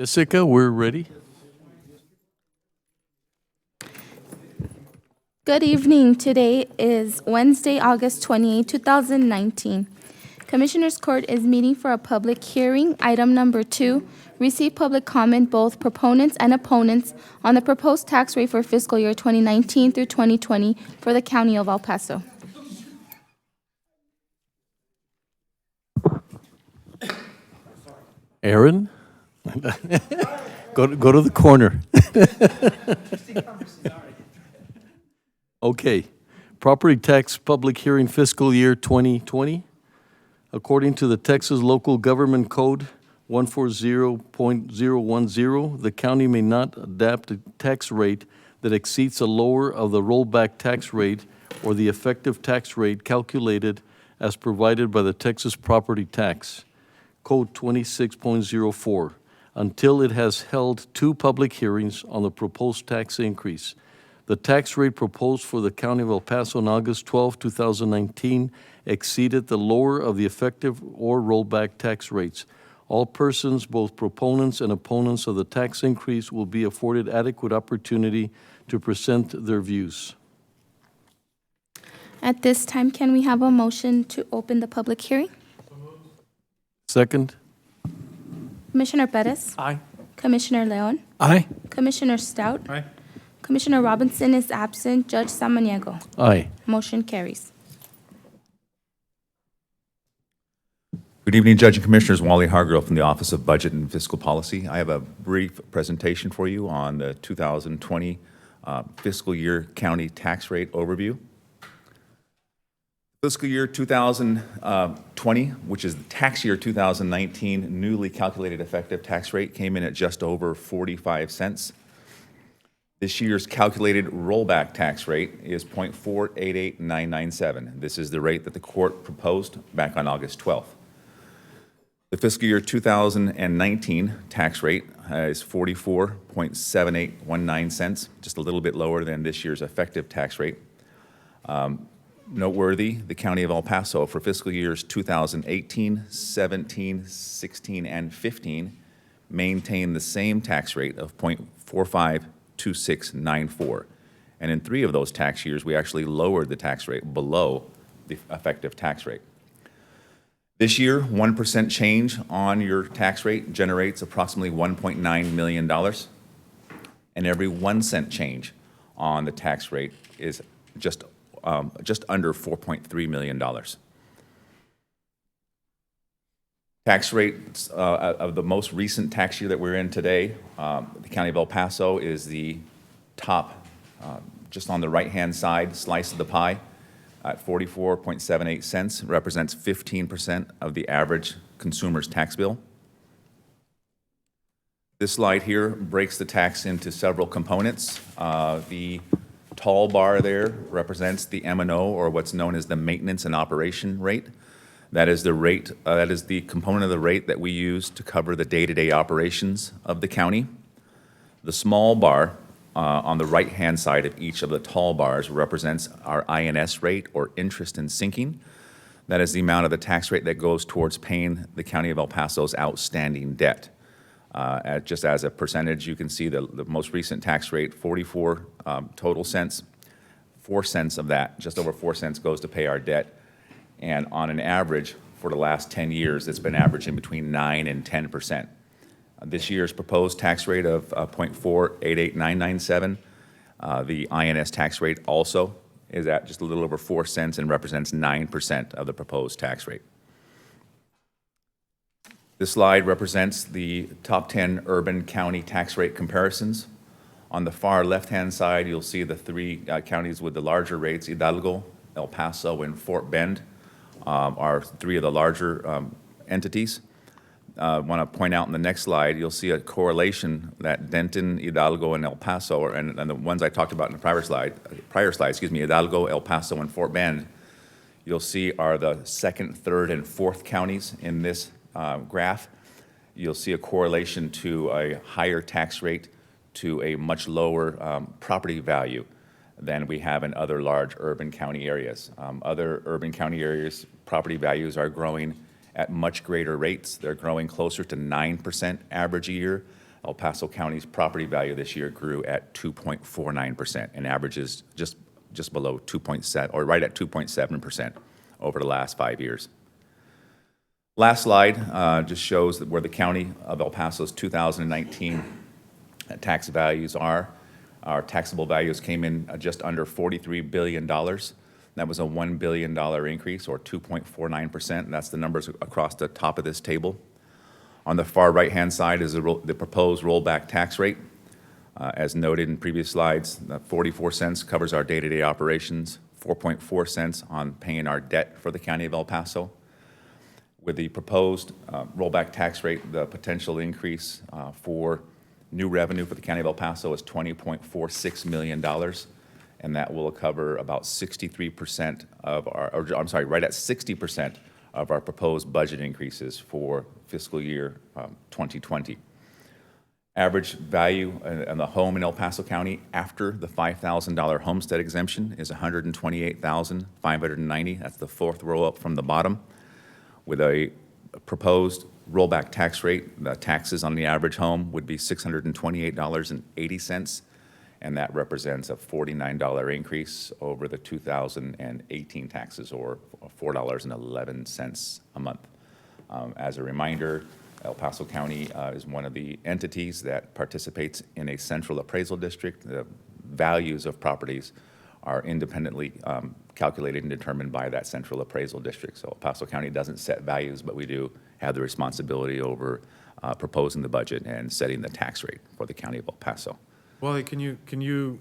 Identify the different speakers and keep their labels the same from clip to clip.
Speaker 1: Jessica, we're ready.
Speaker 2: Good evening. Today is Wednesday, August 28, 2019. Commissioners Court is meeting for a public hearing. Item number 2, receive public comment, both proponents and opponents, on the proposed tax rate for fiscal year 2019 through 2020 for the County of El Paso.
Speaker 1: Aaron? Go to the corner. Okay. Property tax public hearing fiscal year 2020. According to the Texas Local Government Code 140.010, the county may not adapt a tax rate that exceeds the lower of the rollback tax rate or the effective tax rate calculated as provided by the Texas Property Tax Code 26.04 until it has held 2 public hearings on the proposed tax increase. The tax rate proposed for the County of El Paso on August 12, 2019 exceeded the lower of the effective or rollback tax rates. All persons, both proponents and opponents of the tax increase, will be afforded adequate opportunity to present their views.
Speaker 2: At this time, can we have a motion to open the public hearing?
Speaker 1: Second?
Speaker 2: Commissioner Perez?
Speaker 1: Aye.
Speaker 2: Commissioner Leon?
Speaker 1: Aye.
Speaker 2: Commissioner Stout?
Speaker 1: Aye.
Speaker 2: Commissioner Robinson is absent. Judge Samaniego?
Speaker 1: Aye.
Speaker 2: Motion carries.
Speaker 3: Good evening, Judge and Commissioners. Wally Hargrove from the Office of Budget and Fiscal Policy. I have a brief presentation for you on the 2020 fiscal year county tax rate overview. Fiscal year 2020, which is the tax year 2019, newly calculated effective tax rate came in at just over 45 cents. This year's calculated rollback tax rate is 0.488997. This is the rate that the court proposed back on August 12th. The fiscal year 2019 tax rate is 44.7819 cents, just a little bit lower than this year's effective tax rate. Noteworthy, the County of El Paso for fiscal years 2018, 17, 16, and 15 maintained the same tax rate of 0.452694. And in 3 of those tax years, we actually lowered the tax rate below the effective tax rate. This year, 1% change on your tax rate generates approximately $1.9 million, and every 1 cent change on the tax rate is just under $4.3 million. Tax rates of the most recent tax year that we're in today, the County of El Paso is the top, just on the right-hand side slice of the pie, at 44.78 cents, represents 15% of the average consumer's tax bill. This slide here breaks the tax into several components. The tall bar there represents the M&O, or what's known as the maintenance and operation rate. That is the rate, that is the component of the rate that we use to cover the day-to-day operations of the county. The small bar on the right-hand side of each of the tall bars represents our INS rate, or interest and sinking. That is the amount of the tax rate that goes towards paying the County of El Paso's outstanding debt. Just as a percentage, you can see the most recent tax rate, 44 total cents. 4 cents of that, just over 4 cents, goes to pay our debt. And on an average, for the last 10 years, it's been averaging between 9 and 10%. This year's proposed tax rate of 0.488997, the INS tax rate also is at just a little over 4 cents and represents 9% of the proposed tax rate. This slide represents the top 10 urban county tax rate comparisons. On the far left-hand side, you'll see the 3 counties with the larger rates. Hidalgo, El Paso, and Fort Bend are 3 of the larger entities. I want to point out in the next slide, you'll see a correlation that Denton, Hidalgo, and El Paso, and the ones I talked about in the prior slide, Hidalgo, El Paso, and Fort Bend, you'll see are the 2nd, 3rd, and 4th counties in this graph. You'll see a correlation to a higher tax rate to a much lower property value than we have in other large urban county areas. Other urban county areas, property values are growing at much greater rates. They're growing closer to 9% average a year. El Paso County's property value this year grew at 2.49% and averages just below 2.7, or right at 2.7% over the last 5 years. Last slide just shows that where the County of El Paso's 2019 tax values are. Our taxable values came in just under $43 billion. That was a $1 billion increase, or 2.49%. That's the numbers across the top of this table. On the far right-hand side is the proposed rollback tax rate. As noted in previous slides, 44 cents covers our day-to-day operations, 4.4 cents on paying our debt for the County of El Paso. With the proposed rollback tax rate, the potential increase for new revenue for the County of El Paso is $20.46 million, and that will cover about 63% of our, or I'm sorry, right at 60% of our proposed budget increases for fiscal year 2020. Average value on the home in El Paso County after the $5,000 homestead exemption is $128,590. That's the fourth row up from the bottom. With a proposed rollback tax rate, the taxes on the average home would be $628.80, and that represents a $49 increase over the 2018 taxes, or $4.11 a month. As a reminder, El Paso County is one of the entities that participates in a central appraisal district. The values of properties are independently calculated and determined by that central appraisal district. So El Paso County doesn't set values, but we do have the responsibility over proposing the budget and setting the tax rate for the County of El Paso.
Speaker 4: Wally, can you we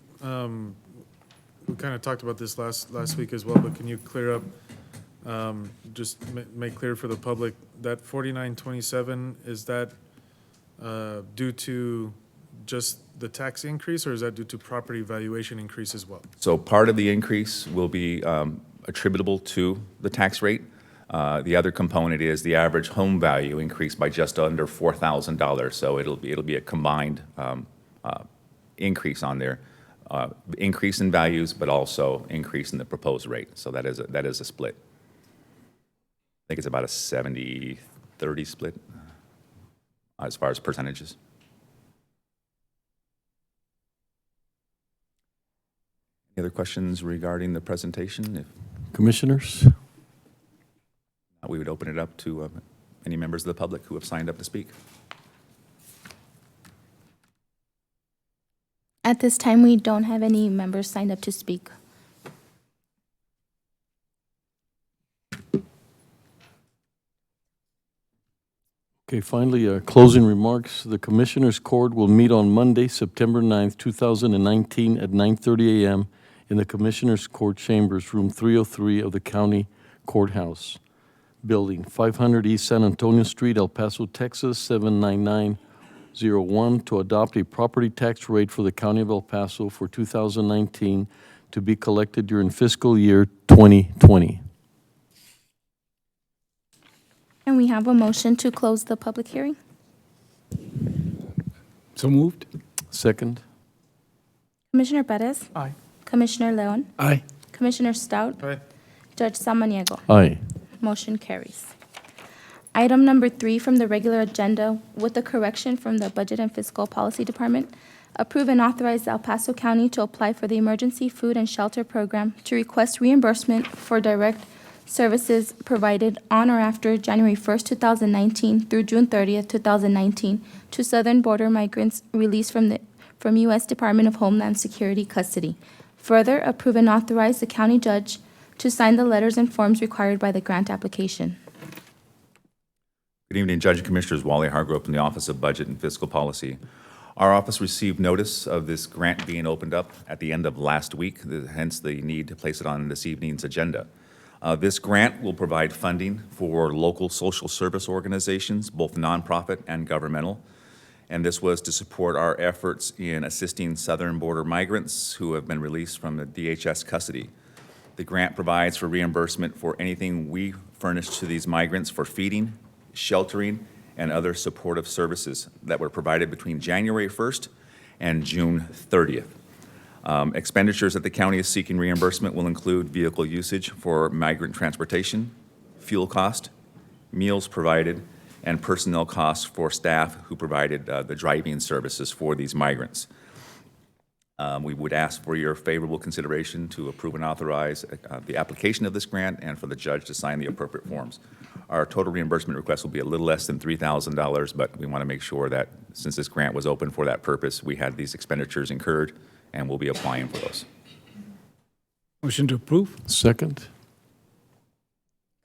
Speaker 4: kind of talked about this last week as well, but can you clear up, just make clear for the public, that 4927, is that due to just the tax increase, or is that due to property valuation increase as well?
Speaker 3: So part of the increase will be attributable to the tax rate. The other component is the average home value increased by just under $4,000. So it'll be a combined increase on there, increase in values, but also increase in the proposed rate. So that is a split. I think it's about a 70-30 split as far as percentages. Any other questions regarding the presentation? If
Speaker 1: Commissioners?
Speaker 3: not, we would open it up to any members of the public who have signed up to speak.
Speaker 2: At this time, we don't have any members signed up to speak.
Speaker 1: Okay, finally, closing remarks. The Commissioners' Court will meet on Monday, September 9th, 2019 at 9:30 a.m. in the Commissioners' Court Chambers, Room 303 of the County Courthouse Building, 500 East San Antonio Street, El Paso, Texas, 79901, to adopt a property tax rate for the County of El Paso for 2019 to be collected during fiscal year 2020.
Speaker 2: And we have a motion to close the public hearing.
Speaker 5: So moved.
Speaker 1: Second?
Speaker 2: Commissioner Perez?
Speaker 5: Aye.
Speaker 2: Commissioner Leon?
Speaker 5: Aye.
Speaker 2: Commissioner Stout?
Speaker 4: Aye.
Speaker 2: Judge Samaniego?
Speaker 1: Aye.
Speaker 2: Motion carries. Item number 3 from the regular agenda, with a correction from the Budget and Fiscal Policy Department, approve and authorize El Paso County to apply for the Emergency Food and Shelter Program to request reimbursement for direct services provided on or after January 1st, 2019 through June 30th, 2019 to southern border migrants released from U.S. Department of Homeland Security custody. Further, approve and authorize the county judge to sign the letters and forms required by the grant application.
Speaker 3: Good evening, Judge and Commissioners. Wally Hargrove from the Office of Budget and Fiscal Policy. Our office received notice of this grant being opened up at the end of last week, hence the need to place it on this evening's agenda. This grant will provide funding for local social service organizations, both nonprofit and governmental. And this was to support our efforts in assisting southern border migrants who have been released from the DHS custody. The grant provides for reimbursement for anything we furnish to these migrants for feeding, sheltering, and other supportive services that were provided between January 1st and June 30th. Expenditures that the county is seeking reimbursement will include vehicle usage for migrant transportation, fuel cost, meals provided, and personnel costs for staff who provided the driving services for these migrants. We would ask for your favorable consideration to approve and authorize the application of this grant and for the judge to sign the appropriate forms. Our total reimbursement request will be a little less than $3,000, but we want to make sure that since this grant was open for that purpose, we had these expenditures incurred, and we'll be applying for those.
Speaker 5: Motion to approve?
Speaker 1: Second?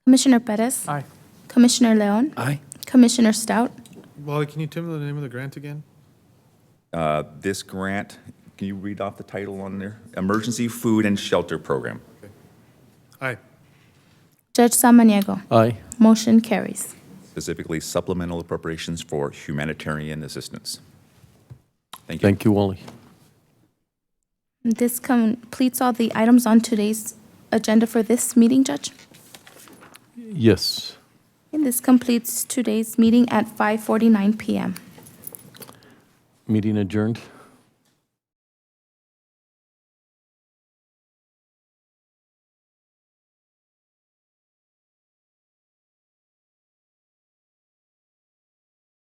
Speaker 2: Commissioner Perez?
Speaker 5: Aye.
Speaker 2: Commissioner Leon?
Speaker 5: Aye.
Speaker 2: Commissioner Stout?
Speaker 4: Wally, can you tell me the name of the grant again?
Speaker 3: This grant, can you read off the title on there? Emergency Food and Shelter Program.
Speaker 4: Aye.
Speaker 2: Judge Samaniego?
Speaker 1: Aye.
Speaker 2: Motion carries.
Speaker 3: Specifically supplemental appropriations for humanitarian assistance. Thank you.
Speaker 1: Thank you, Wally.
Speaker 2: This completes all the items on today's agenda for this meeting, Judge.
Speaker 1: Yes.
Speaker 2: And this completes today's meeting at 5:49 p.m.
Speaker 1: Meeting adjourned.